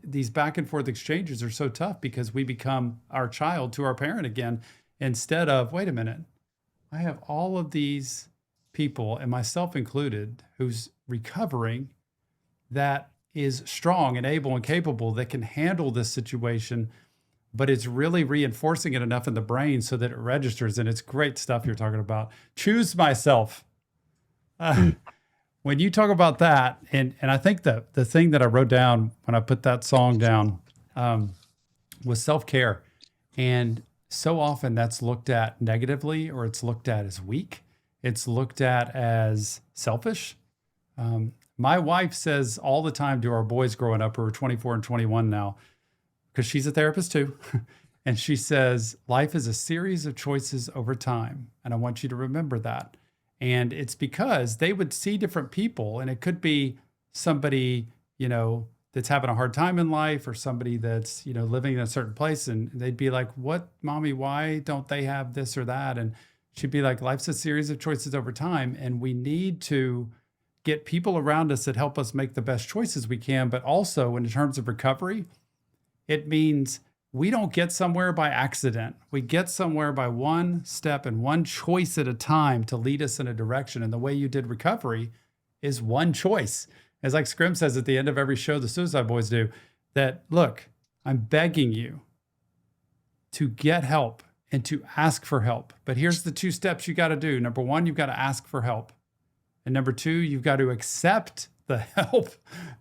these back and forth exchanges are so tough, because we become our child to our parent again, instead of, wait a minute, I have all of these people, and myself included, who's recovering, that is strong and able and capable, that can handle this situation, but it's really reinforcing it enough in the brain so that it registers. And it's great stuff you're talking about. Choose myself. When you talk about that, and I think that the thing that I wrote down when I put that song down was self-care. And so often that's looked at negatively, or it's looked at as weak. It's looked at as selfish. My wife says all the time to our boys growing up, who are 24 and 21 now, because she's a therapist too. And she says, life is a series of choices over time. And I want you to remember that. And it's because they would see different people, and it could be somebody, that's having a hard time in life, or somebody that's, living in a certain place. And they'd be like, what, mommy, why don't they have this or that? And she'd be like, life's a series of choices over time. And we need to get people around us that help us make the best choices we can. But also, in terms of recovery, it means we don't get somewhere by accident. We get somewhere by one step and one choice at a time to lead us in a direction. And the way you did recovery is one choice. As like Scrim says at the end of every show, the Suicide Boys do, that look, I'm begging you to get help and to ask for help. But here's the 2 steps you got to do. Number 1, you've got to ask for help. And number 2, you've got to accept the help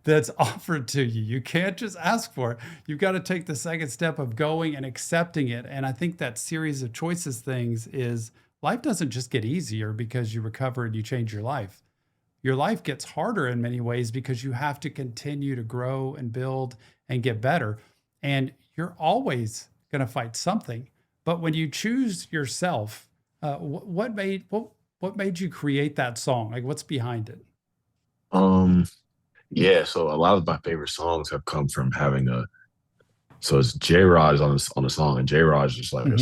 that's offered to you. You can't just ask for it. You've got to take the second step of going and accepting it. And I think that series of choices things is life doesn't just get easier because you recover and you change your life. Your life gets harder in many ways because you have to continue to grow and build and get better. And you're always going to fight something. But when you choose yourself, what made you create that song? Like, what's behind it? Yeah, so a lot of my favorite songs have come from having so it's J Rod is on the song, and J Rod is just like a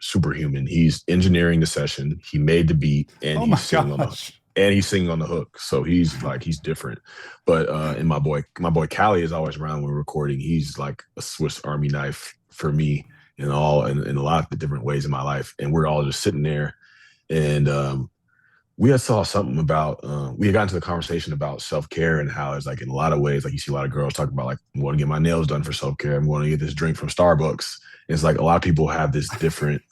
superhuman. He's engineering the session, he made the beat, and he's singing on the hook. So he's different. But and my boy Callie is always around when we're recording. He's like a Swiss Army knife for me in a lot of the different ways in my life. And we're all just sitting there, and we had saw something about, we had gotten to the conversation about self-care and how it's like in a lot of ways, like you see a lot of girls talking about like, I'm going to get my nails done for self-care. I'm going to get this drink from Starbucks. And it's like a lot of people have these different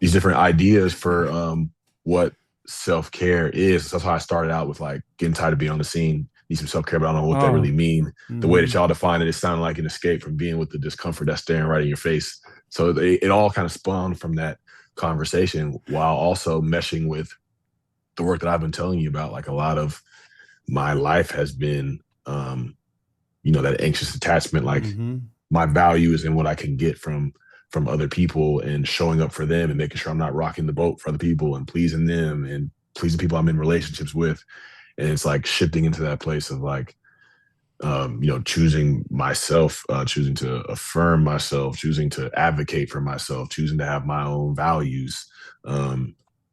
ideas for what self-care is. That's how I started out with like getting tired of being on the scene, need some self-care, but I don't know what that really mean. The way that y'all define it, it sounded like an escape from being with the discomfort that's staring right in your face. So it all kind of spawned from that conversation while also meshing with the work that I've been telling you about. Like a lot of my life has been, that anxious attachment, like my value is in what I can get from other people and showing up for them and making sure I'm not rocking the boat for other people and pleasing them and pleasing people I'm in relationships with. And it's like shifting into that place of like, choosing myself, choosing to affirm myself, choosing to advocate for myself, choosing to have my own values,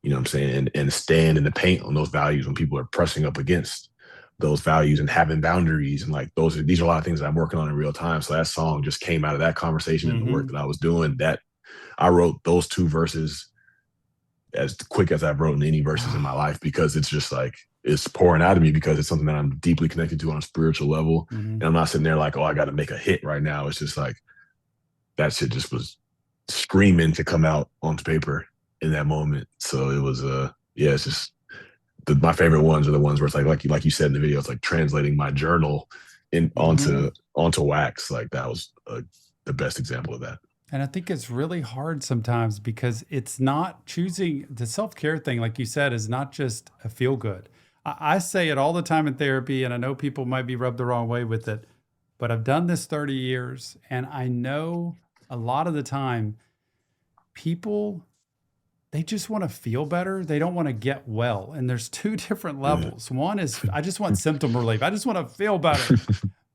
you know what I'm saying? And stand in the paint on those values when people are pressing up against those values and having boundaries. And like these are a lot of things that I'm working on in real time. So that song just came out of that conversation and the work that I was doing. That I wrote those 2 verses as quick as I've written any verses in my life, because it's just like, it's pouring out of me because it's something that I'm deeply connected to on a spiritual level. And I'm not sitting there like, oh, I got to make a hit right now. It's just like, that shit just was screaming to come out onto paper in that moment. So it was it's just my favorite ones are the ones where it's like you said in the video, it's like translating my journal onto wax. Like that was the best example of that. And I think it's really hard sometimes because it's not choosing the self-care thing, like you said, is not just a feel good. I say it all the time in therapy, and I know people might be rubbed the wrong way with it, but I've done this 30 years and I know a lot of the time people, they just want to feel better. They don't want to get well. And there's 2 different levels. One is, I just want symptom relief. I just want to feel better.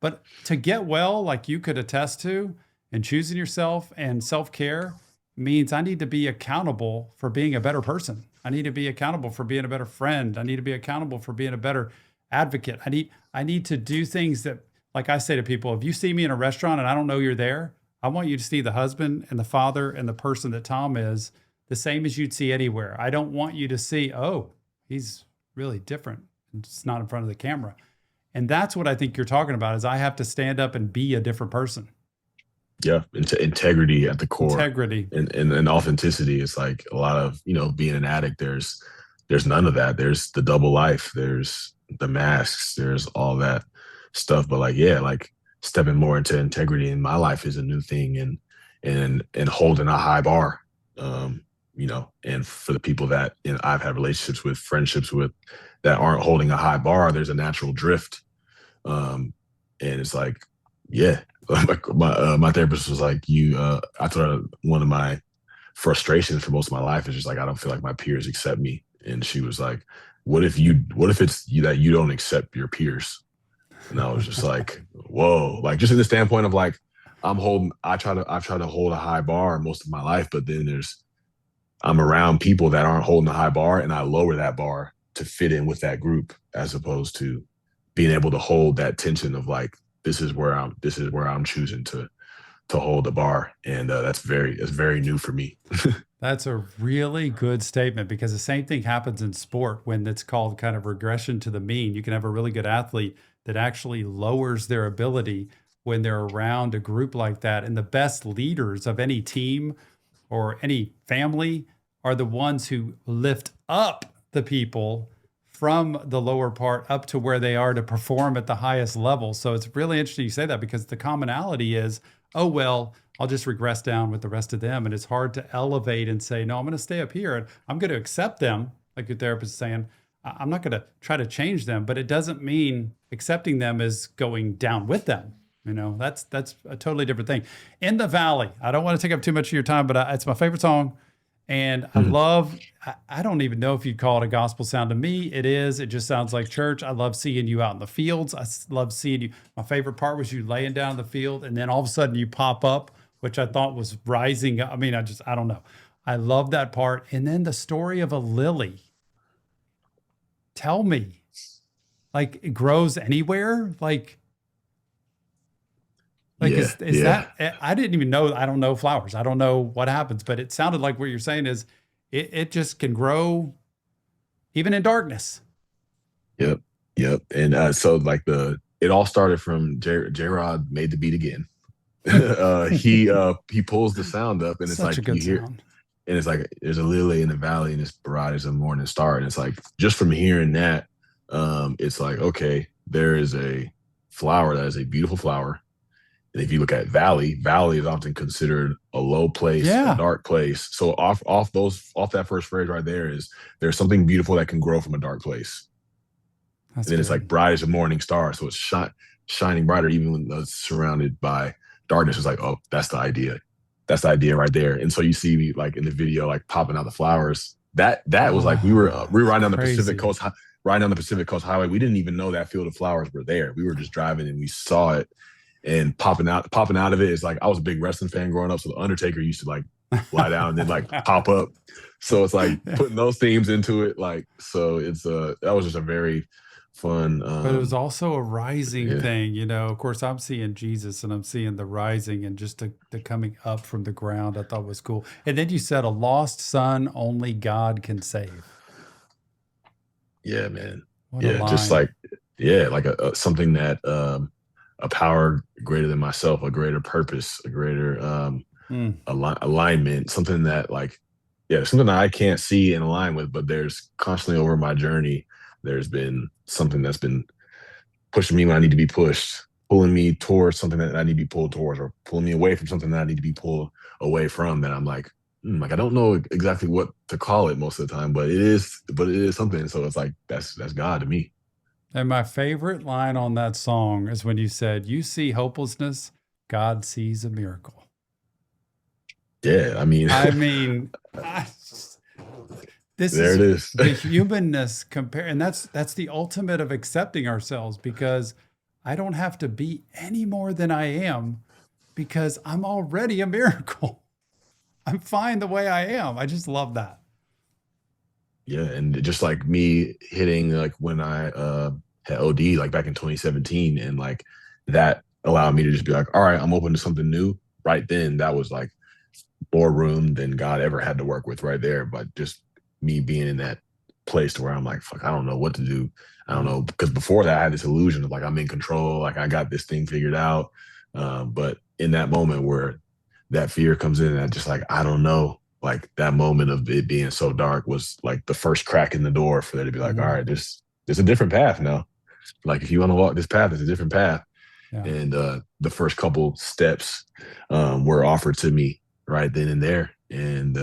But to get well, like you could attest to, and choosing yourself and self-care means I need to be accountable for being a better person. I need to be accountable for being a better friend. I need to be accountable for being a better advocate. I need to do things that, like I say to people, if you see me in a restaurant and I don't know you're there, I want you to see the husband and the father and the person that Tom is the same as you'd see anywhere. I don't want you to see, oh, he's really different. It's not in front of the camera. And that's what I think you're talking about, is I have to stand up and be a different person. Yeah, integrity at the core. Integrity. And authenticity. It's like a lot of, being an addict, there's none of that. There's the double life. There's the masks. There's all that stuff. But like stepping more into integrity in my life is a new thing, and holding a high bar. And for the people that I've had relationships with, friendships with, that aren't holding a high bar, there's a natural drift. And it's like, yeah, like my therapist was like, I told her one of my frustrations for most of my life is just like, I don't feel like my peers accept me. And she was like, what if it's that you don't accept your peers? And I was just like, whoa, like just in the standpoint of like, I've tried to hold a high bar most of my life, but then I'm around people that aren't holding a high bar, and I lower that bar to fit in with that group, as opposed to being able to hold that tension of like, this is where I'm choosing to hold the bar. And that's very new for me. That's a really good statement because the same thing happens in sport when it's called kind of regression to the mean. You can have a really good athlete that actually lowers their ability when they're around a group like that. And the best leaders of any team or any family are the ones who lift up the people from the lower part up to where they are to perform at the highest level. So it's really interesting you say that because the commonality is, oh, well, I'll just regress down with the rest of them. And it's hard to elevate and say, no, I'm going to stay up here and I'm going to accept them. Like your therapist is saying, I'm not going to try to change them, but it doesn't mean accepting them is going down with them. You know, that's a totally different thing. In the Valley, I don't want to take up too much of your time, but it's my favorite song. And I love, I don't even know if you'd call it a gospel sound. To me, it is. It just sounds like church. I love seeing you out in the fields. I love seeing you. My favorite part was you laying down in the field and then all of a sudden you pop up, which I thought was rising. I mean, I don't know. I love that part. And then the story of a lily. Tell me, like it grows anywhere? Like is that, I didn't even know, I don't know flowers. I don't know what happens, but it sounded like what you're saying is it just can grow even in darkness. Yep. Yep. And so like it all started from J-Rod made the beat again. He pulls the sound up and it's Such like a good you hear, sound. and it's like there's a lily in the valley and this bride is a morning star. And it's like just from hearing that, it's like, okay, there is a flower that is a beautiful flower. And if you look at valley is often considered a low place, a Yeah. dark place. So off that first phrase right there is there's something beautiful that can grow from a dark place. That's And then good. it's like bright as a morning star. So it's shining brighter even when it's surrounded by darkness. It's like, oh, that's the idea. That's the idea right there. And so you see me like in the video, like popping out the flowers. That was like we were riding down the Pacific Coast, riding down the Pacific Coast Highway. We didn't even know that field of flowers were there. We were just driving and we saw it. And popping out of it is like I was a big wrestling fan growing up, so the Undertaker used to like lie down and then like pop up. So it's like putting those themes into it, like so. It's that was just a very fun. But it was also a rising thing, you know. Of course, I'm seeing Jesus and I'm seeing the rising and just the coming up from the ground. I thought was cool. And then you said a lost son only God can save. Yeah, man. What a line. Just like like something that a power greater than myself, a greater purpose, a greater alignment, something that like, something that I can't see and align with, but there's constantly over my journey, there's been something that's been pushing me when I need to be pushed, pulling me towards something that I need to be pulled towards, or pulling me away from something that I need to be pulled away from. That I'm like I don't know exactly what to call it most of the time, but it is something. So it's like, that's God to me. And my favorite line on that song is when you said, you see hopelessness, God sees a miracle. Yeah, I mean, this there is it is. the humanness and that's the ultimate of accepting ourselves, because I don't have to be any more than I am because I'm already a miracle. I'm fine the way I am. I just love that. Yeah, and just like me hitting like when I had OD like back in 2017, and like that allowed me to just be like, all right, I'm open to something new. Right then, that was like more room than God ever had to work with right there. But just me being in that place to where I'm like, fuck, I don't know what to do. I don't know, because before that I had this illusion of like I'm in control, like I got this thing figured out. But in that moment where that fear comes in, and I just like, I don't know. Like that moment of it being so dark was like the first crack in the door for there to be like, all right, there's a different path now. Like if you want to walk this path, it's a different path. Yeah. And the first couple steps were offered to me right then and there. And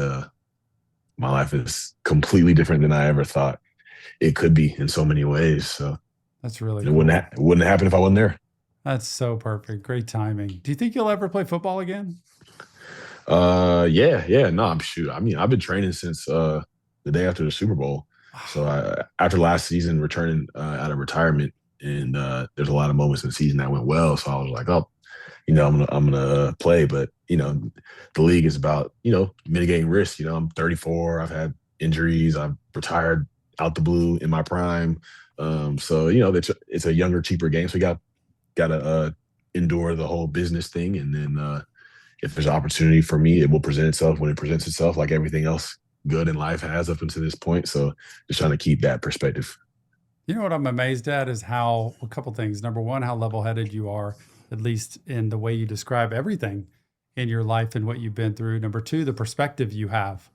my life is completely different than I ever thought it could be in so many ways. So that's really cool. It wouldn't happen if I wasn't there. That's so perfect. Great timing. Do you think you'll ever play football again? Yeah. No, I'm shoot. I mean, I've been training since the day after the Super Bowl. So after last season, returning out of retirement, and there's a lot of moments in the season that went well. So I was like, oh, I'm gonna play. But the league is about mitigating risk. I'm 34. I've had injuries. I've retired out the blue in my prime. So it's a younger, cheaper game. So we gotta endure the whole business thing, and then if there's an opportunity for me, it will present itself when it presents itself, like everything else good in life has up until this point. So just trying to keep that perspective. You know what I'm amazed at is how a couple things. Number one, how level-headed you are, at least in the way you describe everything in your life and what you've been through. Number two, the perspective you have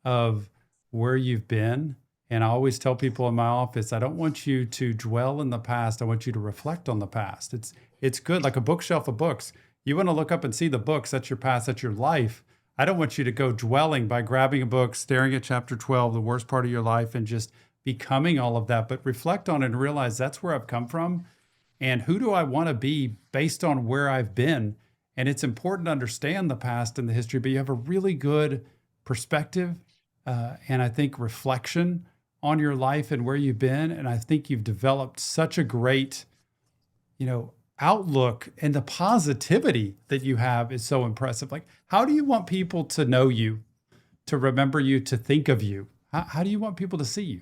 of where you've been. And I always tell people in my office, I don't want you to dwell in the past. I want you to reflect on the past. It's good, like a bookshelf of books. You want to look up and see the books. That's your past. That's your life. I don't want you to go dwelling by grabbing a book, staring at chapter 12, the worst part of your life, and just becoming all of that. But reflect on it and realize that's where I've come from. And who do I want to be based on where I've been? And it's important to understand the past and the history, but you have a really good perspective and I think reflection on your life and where you've been. And I think you've developed such a great, outlook, and the positivity that you have is so impressive. Like, how do you want people to know you, to remember you, to think of you? How do you want people to see you?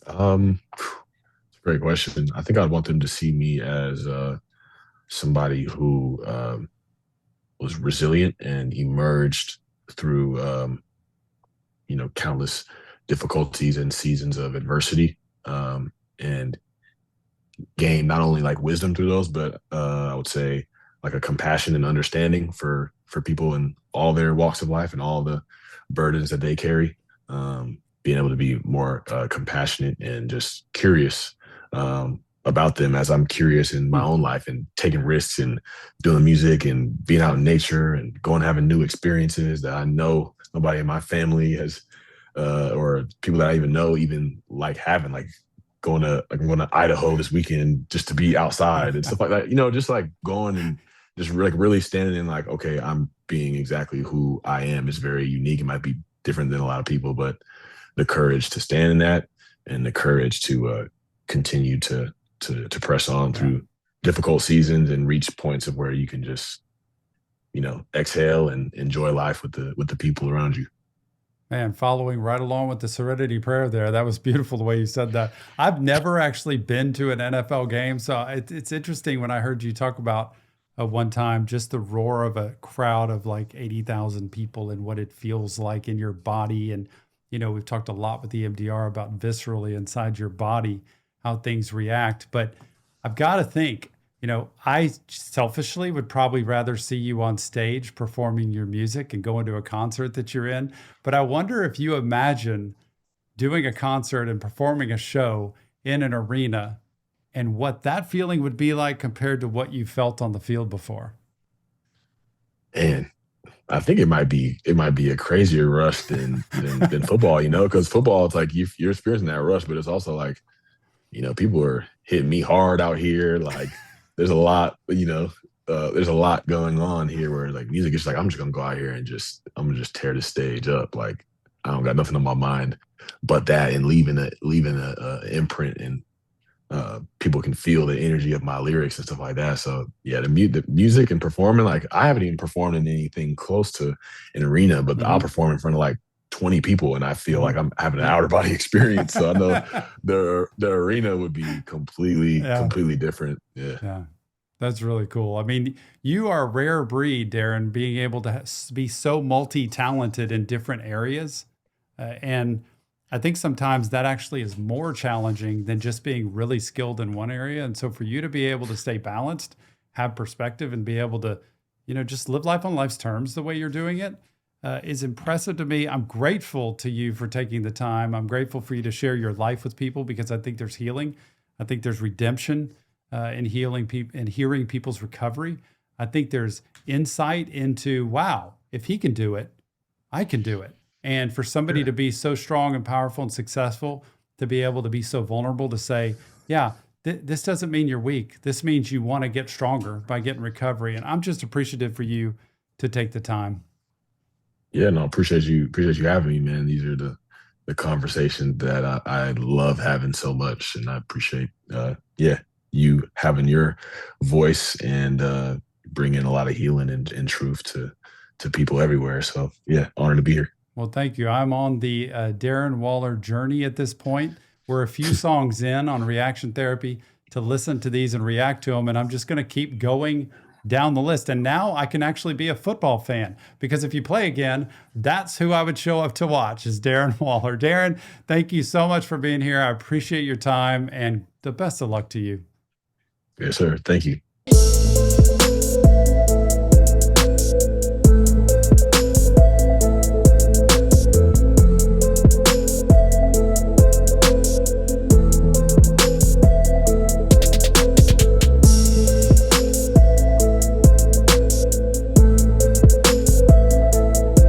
It's a great question. I think I'd want them to see me as somebody who was resilient and emerged through countless difficulties and seasons of adversity, and gain not only like wisdom through those, but I would say like a compassion and understanding for people in all their walks of life and all the burdens that they carry. Being able to be more compassionate and just curious about them as I'm curious in my own life, and taking risks and doing music and being out in nature and going having new experiences that I know nobody in my family has, or people that I even know even like having, like I'm going to Idaho this weekend just to be outside and stuff like that. Just like going and just like really standing in like, okay, I'm being exactly who I am. Is very unique. It might be different than a lot of people, but the courage to stand in that, and the courage to continue to press on through difficult seasons and reach points of where you can just, exhale and enjoy life with the people around you. Man, following right along with the Serenity Prayer there. That was beautiful the way you said that. I've never actually been to an NFL game. So it's interesting when I heard you talk about one time just the roar of a crowd of like 80,000 people and what it feels like in your body. And, we've talked a lot with EMDR about viscerally inside your body, how things react. But I've got to think, I selfishly would probably rather see you on stage performing your music and going to a concert that you're in. But I wonder if you imagine doing a concert and performing a show in an arena and what that feeling would be like compared to what you felt on the field before. And I think it might be a crazier rush than football, because football, it's like you're experiencing that rush, but it's also like, people are hitting me hard out here. Like, there's a lot, there's a lot going on here where like music is like, I'm just gonna go out here and I'm gonna just tear the stage up. Like, I don't got nothing on my mind but that, and leaving a imprint, and people can feel the energy of my lyrics and stuff like that. So yeah, the music and performing, like I haven't even performed in anything close to an arena, but I'll perform in front of like 20 people and I feel like I'm having an outer body experience. So I know the arena would be completely different. Yeah. That's really cool. I mean, you are a rare breed, Darren, being able to be so multi-talented in different areas. And I think sometimes that actually is more challenging than just being really skilled in one area. And so for you to be able to stay balanced, have perspective, and be able to, just live life on life's terms the way you're doing it is impressive to me. I'm grateful to you for taking the time. I'm grateful for you to share your life with people, because I think there's healing. I think there's redemption in healing people and hearing people's recovery. I think there's insight into, wow, if he can do it, I can do it. And for somebody to be so strong and powerful and successful, to be able to be so vulnerable to say, yeah, this doesn't mean you're weak. This means you want to get stronger by getting recovery. And I'm just appreciative for you to take the time. Yeah, no, appreciate you having me, man. These are the conversations that I love having so much, and I appreciate you having your voice and bringing a lot of healing and truth to people everywhere. So yeah, honored to be here. Well, thank you. I'm on the Darren Waller journey at this point. We're a few songs in on reaction therapy to listen to these and react to them. And I'm just going to keep going down the list. And now I can actually be a football fan because if you play again, that's who I would show up to watch is Darren Waller. Darren, thank you so much for being here. I appreciate your time and the best of luck to you. Yes, sir. Thank you.